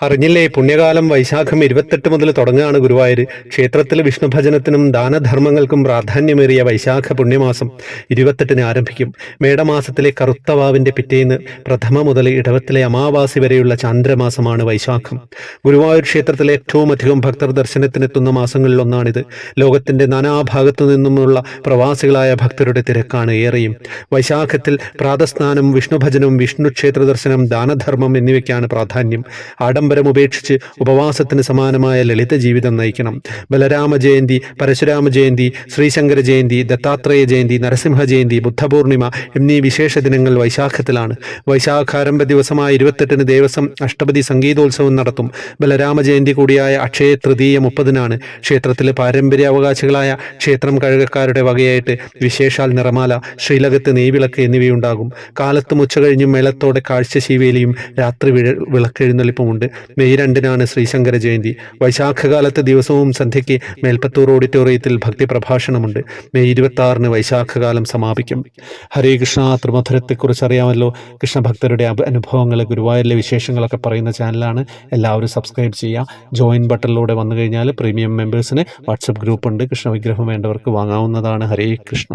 അറിഞ്ഞില്ലേ, പുണ്യകാലം വൈശാഖം 28 മുതൽ തുടങ്ങുകയാണ് ഗുരുവായൂർ ക്ഷേത്രത്തിൽ വിഷ്ണുഭജനത്തിനും ദാനധർമ്മങ്ങൾക്കും പ്രാധാന്യമേറിയ വൈശാഖ പുണ്യമാസം 28 ആരംഭിക്കും. മേടമാസത്തിലെ കറുത്ത വാവിന്റെ പിറ്റേന്ന് പ്രഥമ മുതൽ ഇടവത്തിലെ അമാവാസി വരെയുള്ള ചാന്ദ്രമാസമാണ് വൈശാഖം. ഗുരുവായൂർ ക്ഷേത്രത്തിലെ ഏറ്റവും അധികം ഭക്തർ ദർശനത്തിനെത്തുന്ന മാസങ്ങളിലൊന്നാണിത്. ലോകത്തിന്റെ നാനാഭാഗത്തു നിന്നുമുള്ള പ്രവാസികളായ ഭക്തരുടെ തിരക്കാണ് ഏറെയും. വൈശാഖത്തിൽ പ്രാതസ്നാനം, വിഷ്ണുഭജനം, വിഷ്ണു ക്ഷേത്ര ദർശനം, ദാനധർമ്മം എന്നിവയ്ക്കാണ് പ്രാധാന്യം. ആഡംബരം ഉപേക്ഷിച്ച് ഉപവാസത്തിന് സമാനമായ ലളിത ജീവിതം നയിക്കണം. ബലരാമ ജയന്തി, പരശുരാമ ജയന്തി, ശ്രീശങ്കര ജയന്തി, ദത്താത്രേയ ജയന്തി, നരസിംഹ ജയന്തി, ബുദ്ധപൂർണിമ എന്നീ വിശേഷ ദിനങ്ങൾ വൈശാഖത്തിലാണ്. വൈശാഖാരംഭ ദിവസമായ 28 ദേവസ്വം അഷ്ടപതി സംഗീതോത്സവം നടത്തും. ബലരാമ ജയന്തി കൂടിയായ അക്ഷയ തൃതീയ 30-നാണ്. ക്ഷേത്രത്തിലെ പാരമ്പര്യാവകാശികളായ ക്ഷേത്രം കഴകക്കാരുടെ വകയായിട്ട് വിശേഷാൽ നിറമാല, ശ്രീലകത്ത് നെയ്വിളക്ക് എന്നിവയുണ്ടാകും. കാലത്തും ഉച്ചകഴിഞ്ഞും മേളത്തോടെ കാഴ്ചശീവേലിയും രാത്രി വിളക്കെഴുന്നള്ളിപ്പുമുണ്ട്. മെയ് 2-നാണ് ശ്രീശങ്കര ജയന്തി. വൈശാഖകാലത്ത് ദിവസവും സന്ധ്യയ്ക്ക് മേൽപ്പത്തൂർ ഓഡിറ്റോറിയത്തിൽ ഭക്തി പ്രഭാഷണമുണ്ട്. മെയ് 26-ന് വൈശാഖകാലം സമാപിക്കും. ഹരേ കൃഷ്ണ. ത്രിമധുരത്തെക്കുറിച്ച് അറിയാമല്ലോ. കൃഷ്ണഭക്തരുടെ അനുഭവങ്ങൾ, ഗുരുവായൂരിലെ വിശേഷങ്ങളൊക്കെ പറയുന്ന ചാനലാണ്. എല്ലാവരും സബ്സ്ക്രൈബ് ചെയ്യുക. ജോയിൻ ബട്ടണിലൂടെ വന്നു കഴിഞ്ഞാൽ പ്രീമിയം മെമ്പേഴ്സിന് വാട്സപ്പ് ഗ്രൂപ്പ് ഉണ്ട്. കൃഷ്ണ വിഗ്രഹം വേണ്ടവർക്ക് വാങ്ങാവുന്നതാണ്. ഹരേ കൃഷ്ണ.